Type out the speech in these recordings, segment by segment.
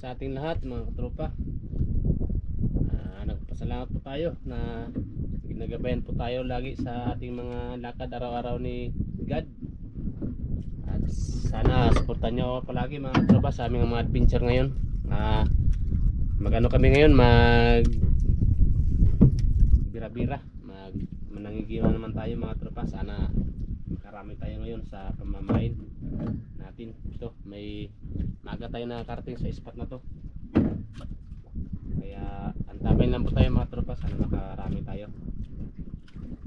Sa ating lahat mga katropa, nagpasalamat po tayo na ginagabayan po tayo lagi sa ating mga lakad araw-araw ni God. At sana suportahan nyo palagi mga katropa sa aming mga adventure ngayon. Mag-ano kami ngayon, mag bira-bira, manangigiwa naman tayo mga tropa. Sana makarami tayo ngayon sa pamamain natin. Ito, may maga tayo nakakarating sa spot na to, kaya antabay lang po tayo mga tropa. Sana makarami tayo,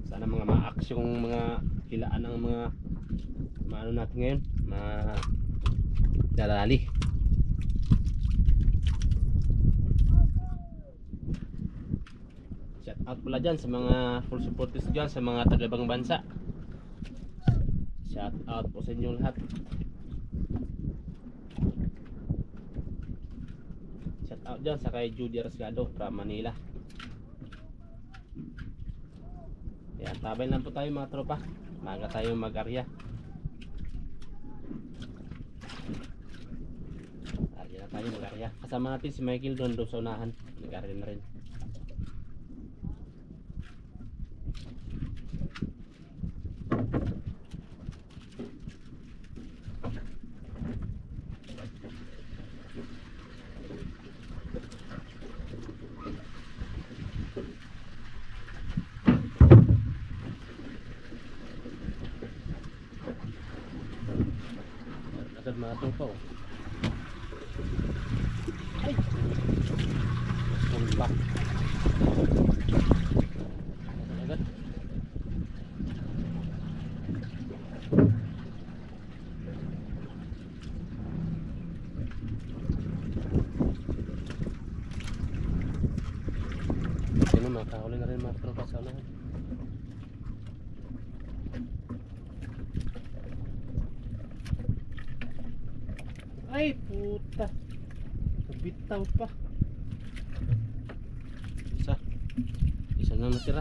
sana mga ma-acsyong mga hilaan ng mga maano natin ngayon, madalali. Shout out pala dyan sa mga full supporters dyan, sa mga taga-ibang bansa. Shout out po sa inyong lahat. Shout out dyan sa kay Judy Rasgado from Manila. Yan, tabay lang po tayo mga tropa, maga tayo mag-arya. Arya na tayo mag-arya. Kasama natin si Michael doon sa unahan, nag-arya na rin. Mga tropa, ay sulpa agad. Sino makahuli na rin mga tropa sa unahan. Ay puta, bitaw pa. Isa na natira.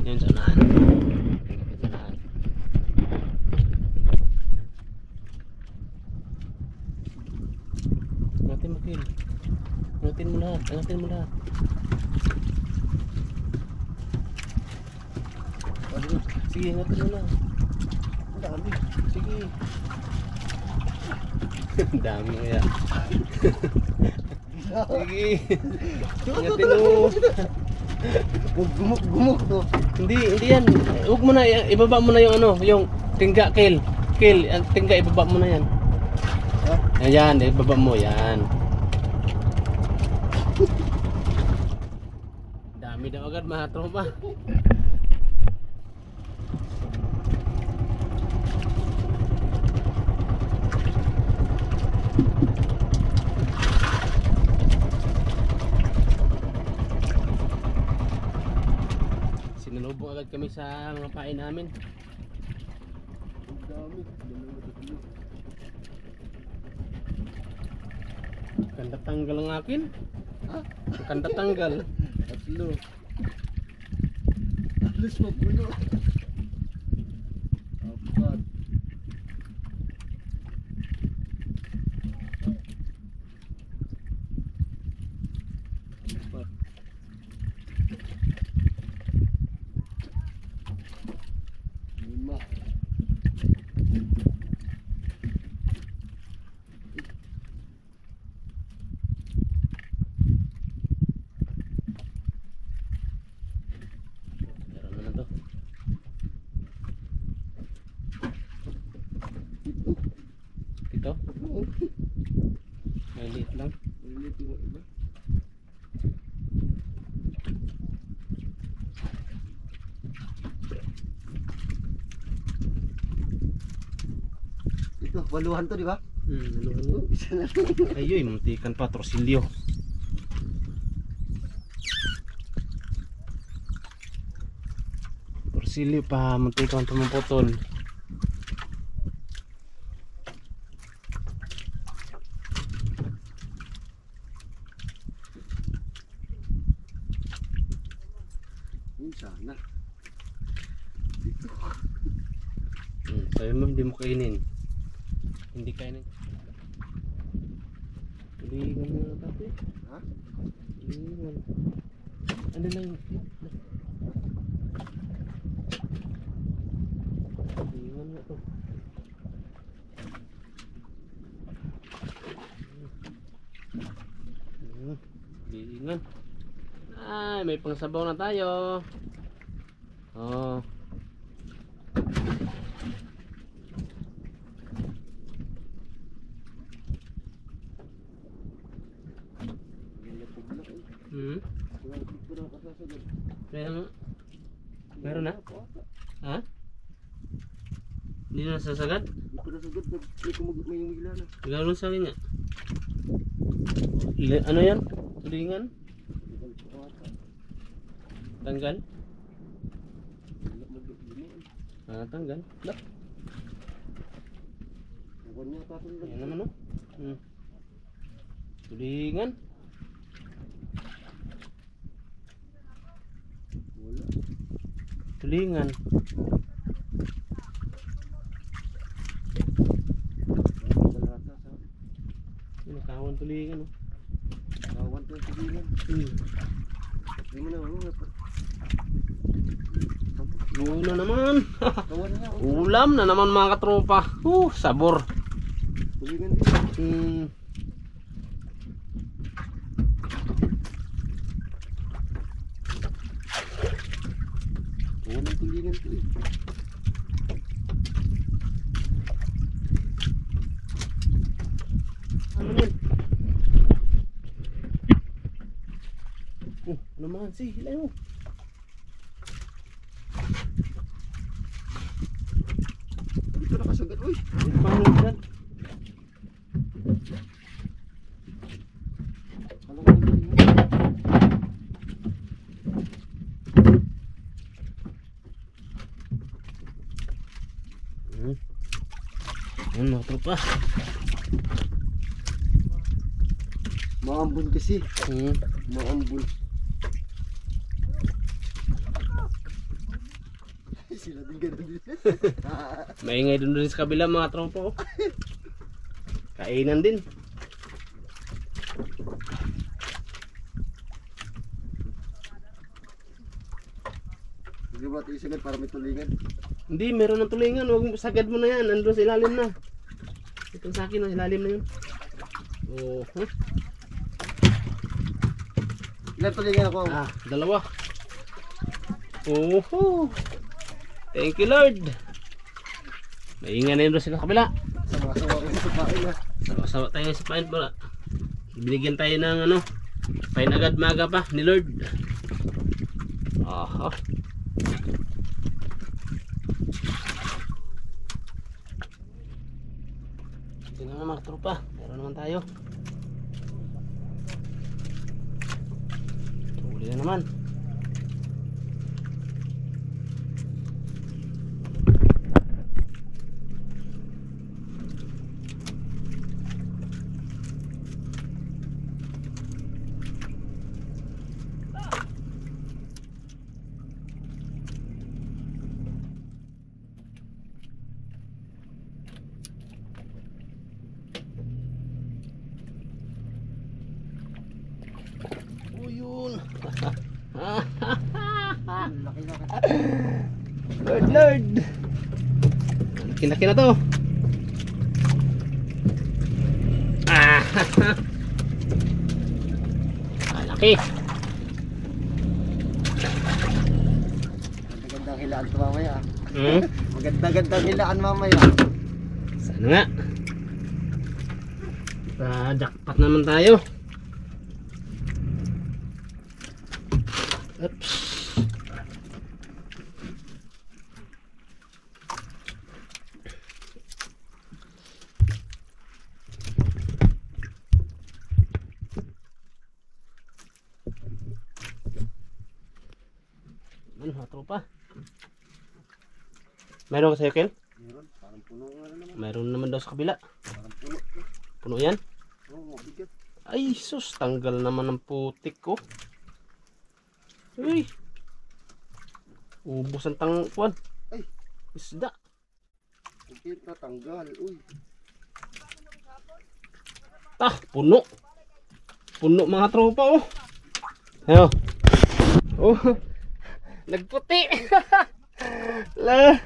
Yan sa unahan. Natin makil. Natin mo lahat. Natin mo lahat. Sige, natin mo lang. Ang dami. Sige. Ang dami mo yan. Sige. Natin mo. Gumuk to. Hindi yan. Huwag mo na, ibaba mo na yung ano, yung tingga kill. Kill, tingga ibaba mo na yan. Ayan, ibaba mo yan. Dami daw agad mga tropa. Sinalubong agad kami sa mga pain namin. Kanda tanggal ang akin. Kanda tanggal. Tatlo. Alis mo puno. Apat. dito. Waluhan to, di ba? Ano? Isa na lang. Ayoy, muntikan pa, trosilyo. Trosilyo pa, muntikan pa maputol. Sana. Sabi mo, hindi mo kainin. Hindi kainin. Tulingan mo na tayo. Ha? Tulingan. Ano lang yun? Tulingan na to. Tulingan. Ay, may pangsabaw na tayo. Oh. Meron na? Ha? Hindi na nasasagad? Hindi ko nasagad. May umila na. Gano'n sa akin nga. Ano yan? Tulingan? Tanggal? Ah, tanggal. Lah. Yan naman, oh. Tulingan. Wala. Tulingan. Nakawan tulingan, oh. Kawan to tulingan. Hindi mo na Yun na naman. kawan niya. Ulam na naman mga katropa. Sabor. Tulingan din. Kawan ng tulingan to eh. Ano yun? Ano man? Si, hilay mo. Dito nakasagad. Uy. Paano yan? Alam ko tulingan. Yan mga tropa. Maambun kasi. Maambun. Sila din ganun din. Maingay dun sa kabila mga tropa, oh. Kainan din. Hindi ba ito isagad para may tulingan? Hindi, meron ng tulingan. Huwag mo, sagad mo na yan. Andun sa ilalim na. Itong sa akin, ilalim na yun. Oh, huh? Ilan tulingan ako? Dalawa. Oh, thank you Lord. Maingay na yun doon sa kabila. Sama-sama rin sa pain ha. Sawa tayo sa pain pala. Binigyan tayo ng ano, pain agad maga pa ni Lord. Aha. Ito naman mga tropa. Meron naman tayo. Huli na naman. Yun. Lord. Laki-laki na to. Laki. Magandang hilaan ito mamaya. Magandang hilaan mamaya. Sana nga. Sa jackpot naman tayo. Oops. Ano mga tropa? Meron ka sa'yo, Ken? Meron, parang puno nga na naman. Meron naman daw sa kabila. Parang puno. Puno yan? Oo, mabigat. Ay, sus, tanggal naman ng putik ko. Uy. Ubos ang tangkuan. Ay, Isda. hindi natanggal. Uy, Puno. Puno mga tropa, oh. Ayo. Oh. Nagputi. La.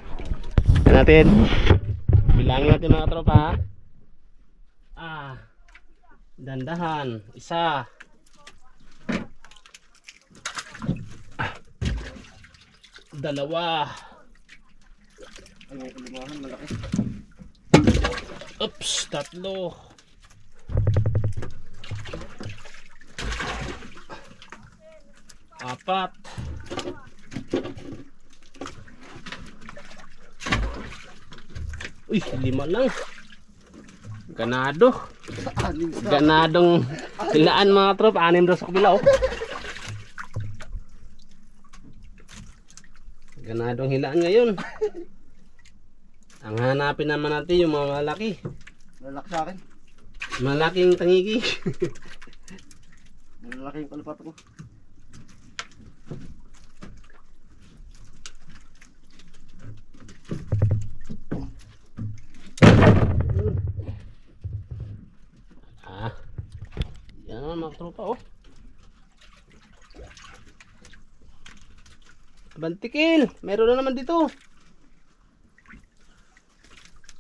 Yan natin. Bilangin natin mga tropa, ha. Dandahan. Isa. Dalawa. ay may kalimahan, malaki. Oops, tatlo. Apat. Uy, 5 lang. Ganado. Anim sa. Ganadong hilaan mga trop. 6 daw sa kabila, oh. Ganadong hilaan ngayon. Ang hanapin naman natin yung mga malaki. Malaki sa akin. Malaking tangigi. Malaki yung kalapat ko. Yan naman mga tropa, oh. Bantikil, meron na naman dito.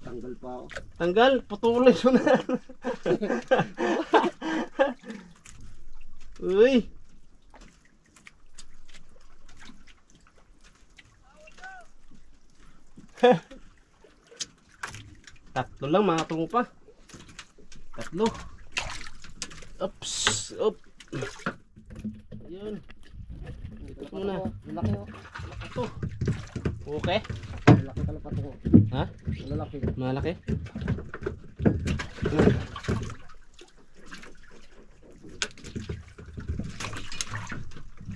Tanggal pa ako. Tanggal, putulin mo na. Uy. Tatlo lang mga tropa. Tatlo. Oops, up. Ayun. Ikot muna. Malaki oh. Ito. Okay. Malaki kalapat ko. Ha? Malaki. Malaki.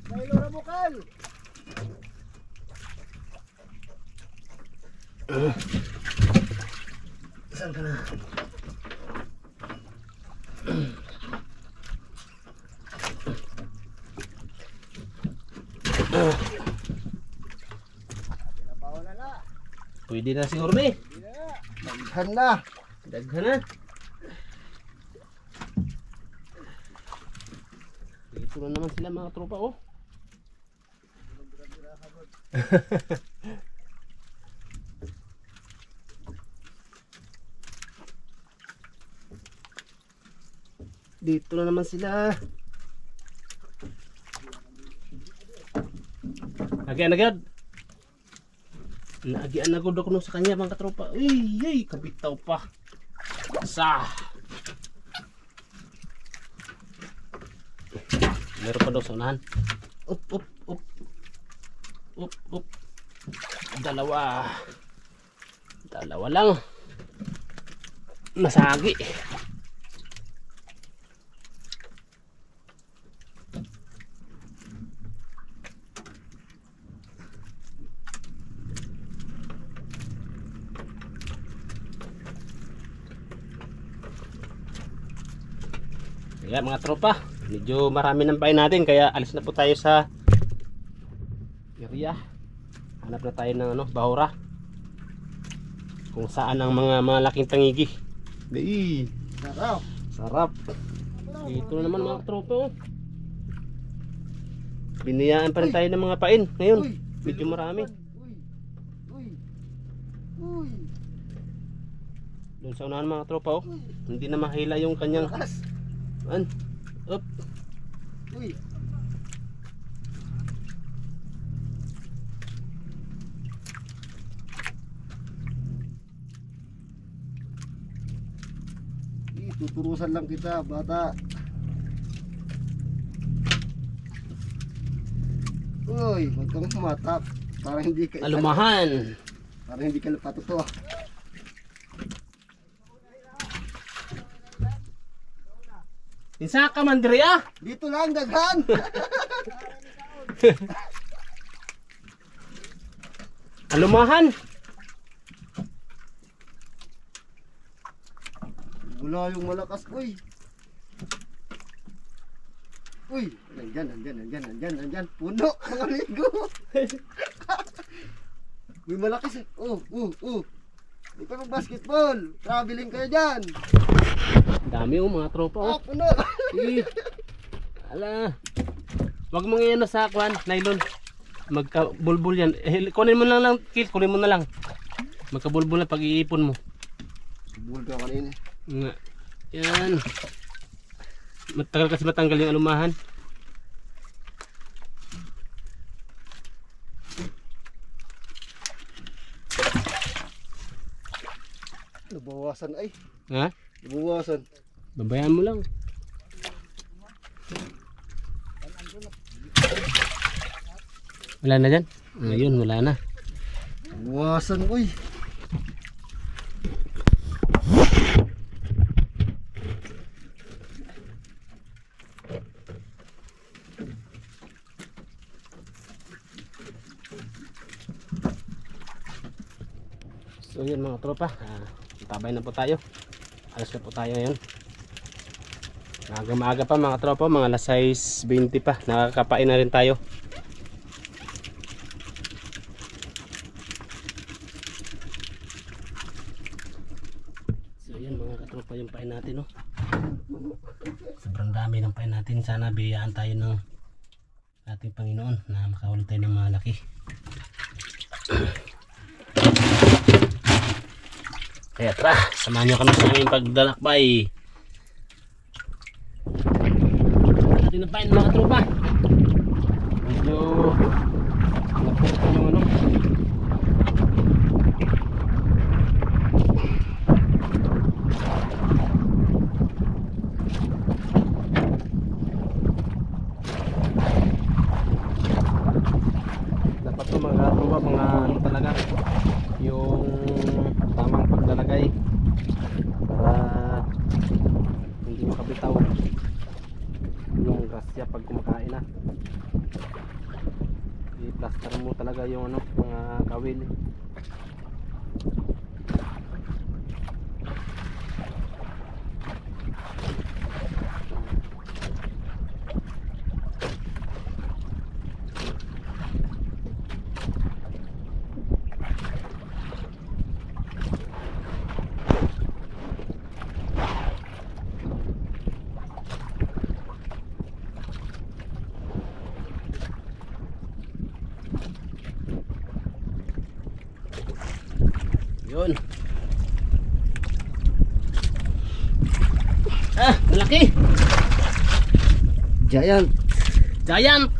May lora bukal. Saan ka na? Pinapauna na. Pwede na siguro eh. Daghan na. Daghan na. Dito na naman sila mga tropa, oh. Dito na naman sila. Agian agad. Naagian na gud ako sa kanya mga katropa. Ay, kabitaw pa. Sa. Meron pa daw sa unahan. Up, up, up. Up, up. Dalawa. Dalawa lang. Masagi. Kaya mga tropa, medyo marami ng pain natin kaya alis na po tayo sa area. Hanap na tayo ng bahura. Kung saan ang mga malaking tangigi. Dai, Sarap. sarap. Dito na naman mga tropa, oh. Biniyaan pa rin tayo ng mga pain ngayon. Uy, Medyo marami. Uy. Uy. Uy. Doon sa unahan mga tropa, oh. Hindi na mahila yung kanyang Lakas. up. Uy. Tuturusan lang kita, bata. Uy, huwag kang humatap. Para hindi ka Alumahan. Para hindi ka napatuto. Insa ka man diri, ah. Dito lang, daghan. Alumahan. Wala yung malakas, uy. Uy, nandyan. Puno, mga amigo. Uy, malakas eh. Ito yung basketball. Traveling kayo dyan. Dami mga tropa oh. Puno. Eh, ala. Wag mong iyan sa kwan, nylon. Magka-bulbul yan. Kunin mo na lang, Kil, kunin mo na lang. Magka-bulbul na pag iipon mo. Bulbul ka kanina. Nga. Yan. Matagal kasi matanggal yung alumahan. Nabawasan ay. Ha? Nabawasan. Babayaan mo lang. Wala na dyan? Ayun, wala na. Nabawasan, uy. So yun mga tropa, tabay na po tayo. Alas na po tayo ngayon. Maaga pa mga tropa, mga alas 6:20 pa. Nakakapain na rin tayo. So yan mga katropa yung pain natin, no? Sobrang dami ng pain natin. Sana biyayaan tayo ng ating Panginoon na makahuli tayo ng malaki. Kaya tara, samahan nyo kami sa aming pagdalakbay. Natin na pain mga tropa. Medyo napurot yung ano. Dapat ito mga tropa, mga ano talaga yung tamang paglalagay para hindi makabitaw yung grasya pag kumakain na. I-plaster mo talaga yung ano, mga kawil. Yun. Malaki. Giant. Giant.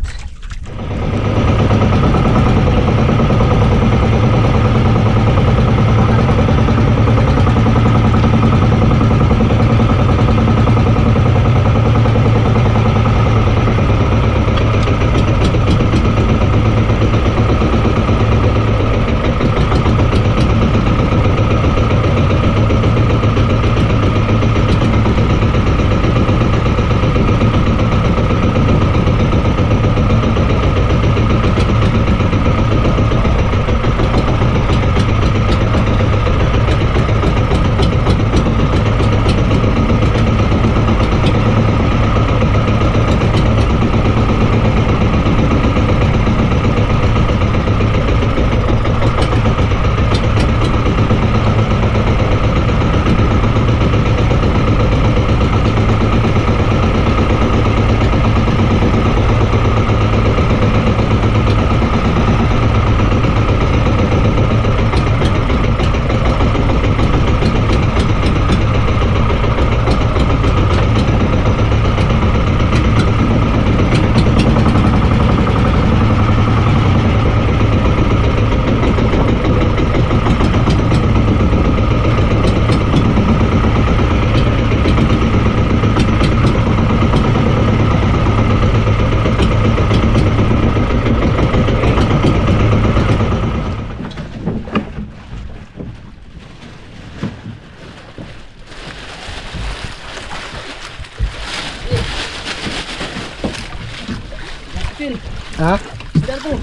Ha? Dito.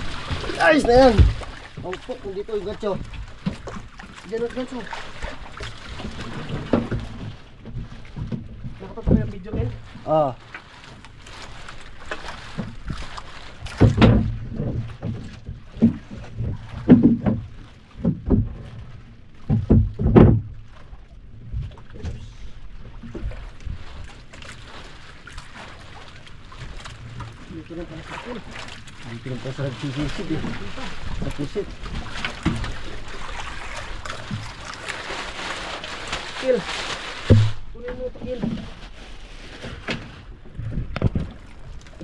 Ayos na yan. Pangpok, dito yung gancho. Diyan ang gancho. Nakapag mo yung video ngayon? Ah. Dito lang pala sa akin. Dito lang pa sa nagsisid eh. Sa pusit. Kill. Kunin mo ito, Kill.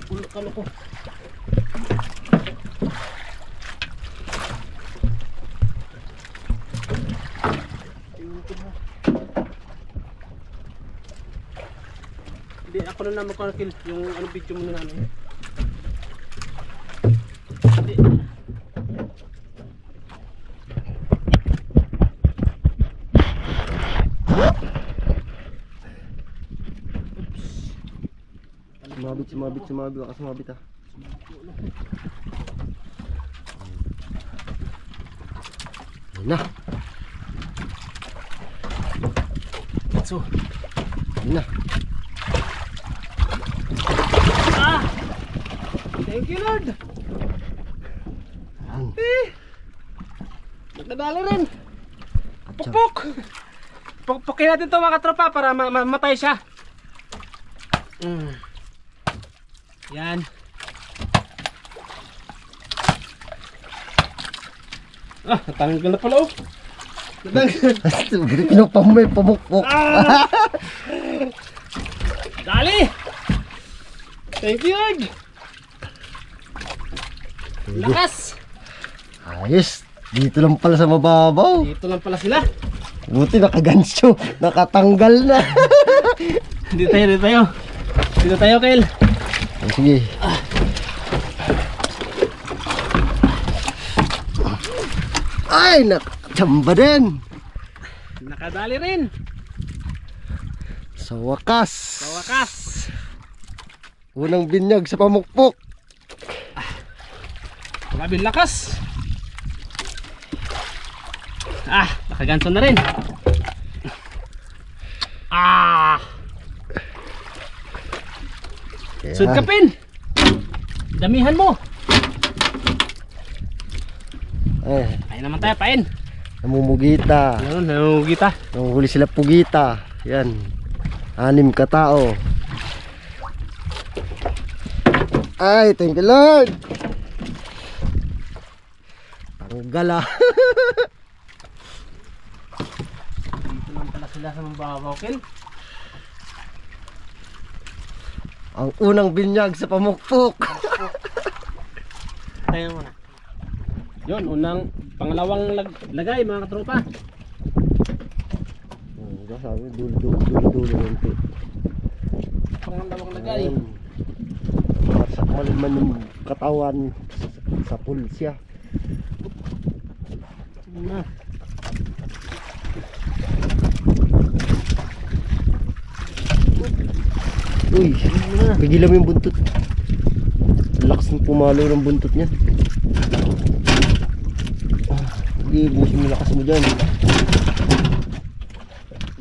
Pulo ka ko. Hindi, ako na naman ko Kill. Yung ano video mo na namin. Hindi. Sumabit. Baka sumabit ah. Ayun na. So, Ayun na. thank you Lord. Ayan. Nagdadali rin. Atsa. Pukpok. Pukpukin natin ito mga tropa para mamatay siya. Yan. Natanggal na pala oh. Natanggal. Pinupamay, pamukpok. Dali. Thank you Lord. Lakas. Ayos. Dito lang pala sa mababaw. Dito lang pala sila. Buti nakagansyo. Nakatanggal na. Dito tayo. Dito tayo, Kel. Sige. Ay, nakachamba din. Nakadali rin. Sa wakas. Sa wakas. Unang binyag sa pamukpok. Grabe lakas. Nakaganso na rin. Ayan. Sudkapin. Damihan mo. Ayun naman tayo, pain. Namumugita. Ayun, namumugita. Nanguhuli sila pugita. Yan. 6 katao. Ay, thank you Lord. Tanggal ah. Dito lang pala sila sa mababaw, Kel. Ang unang binyag sa pamukpok. Tayo muna. Yun, pangalawang lagay mga katropa. Sabi, dulo. Pangalawang lagay. Sakmal man yung katawan sa pulsya. Uy, pigilan mo yung buntot. Lakas ng pumalo ng buntot niya. Sige, busin mo lakas mo dyan.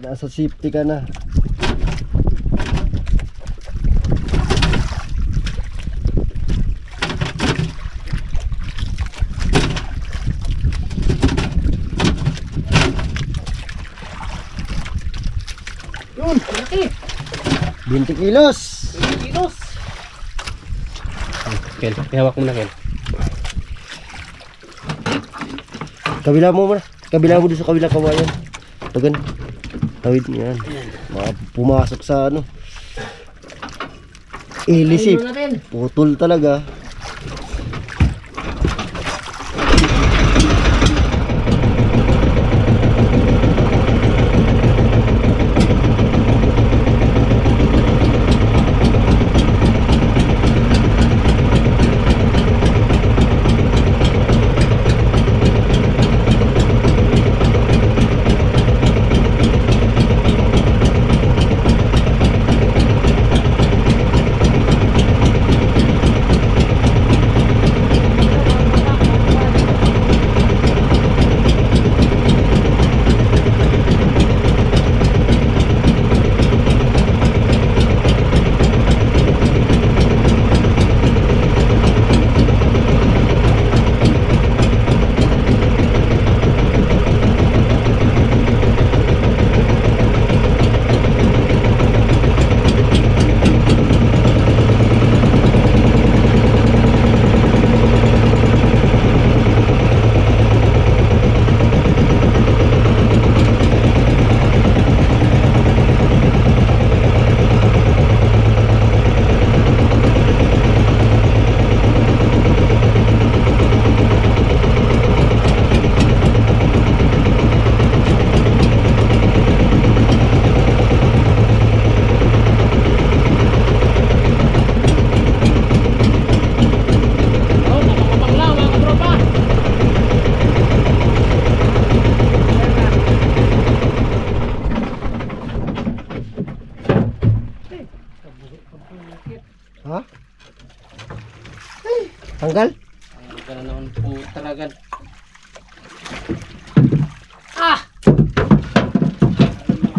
Nasa safety ka na. Yun, malaki. 20 kilos. 20 kilos. Kel, ihawak mo na, Kel. Kabila mo muna. Kabila mo doon sa kabila kawayan. Tagan. Tawid yan. Pumasok sa ano. Ilisip. Putol talaga. ka na naman po talaga. Ah!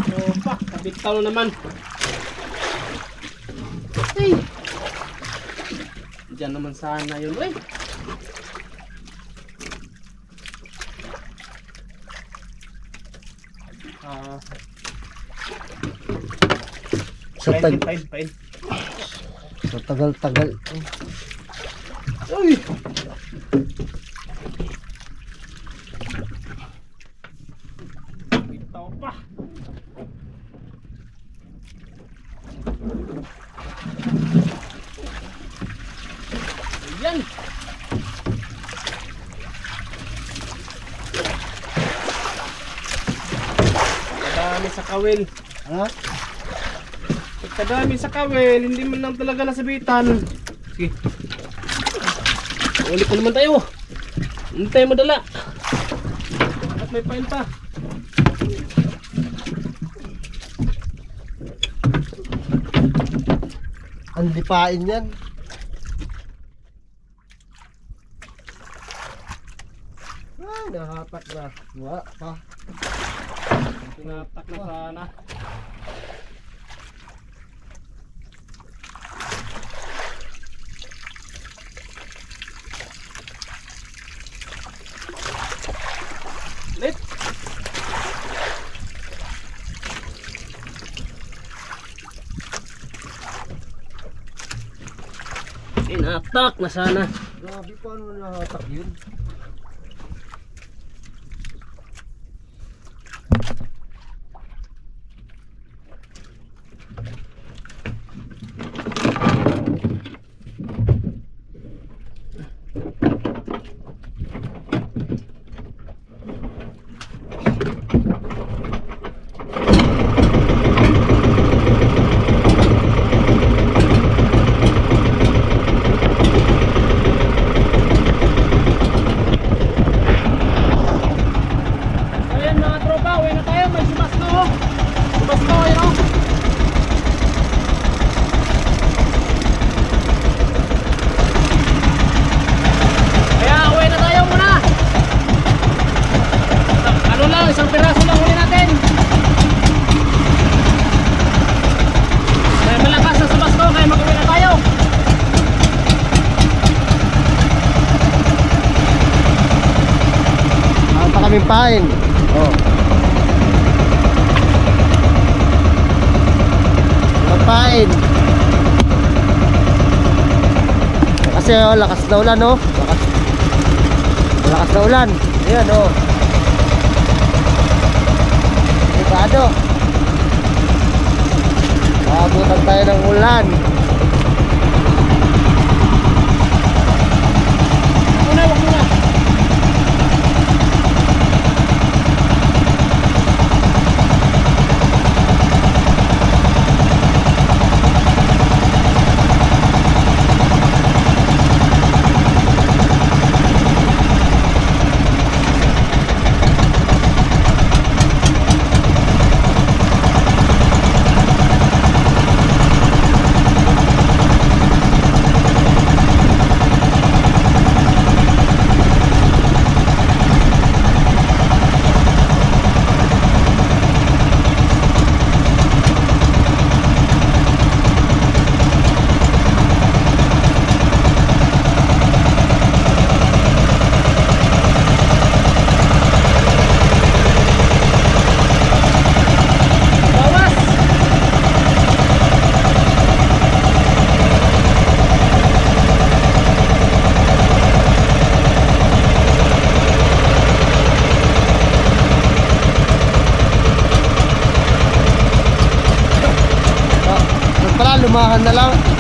Tropa, kabitaw na naman. Ay! Diyan naman sana yun, eh. Sa Pain. sa tagal-tagal. Uy! Bitaw pa. Ayan. Kadami sa kawil. Ha? Kadami sa kawil, hindi man lang talaga nasabitan. Sige. Ulit na naman tayo. Hindi tayo madala. At may pain pa. Ang lipain yan. Ay, nahatak na. Wala pa. Tinatak na sana. Lit. Tinatak na sana. Grabe, paano nahatak yun? Ayan mga tropa, uwi na tayo. May sumasto. Sumasto, yun o. Kaya uwi na tayo muna. Ano lang, isang piraso lang huli natin. Kaya malakas na sumasto, kaya mag-uwi na tayo. Ang pa kaming pain. Oh. Pain. Kasi oh, lakas na ulan oh. Lakas na ulan. Ayan oh. Sigado. Maabutan tayo ng ulan. Wag muna. Lumahan na lang.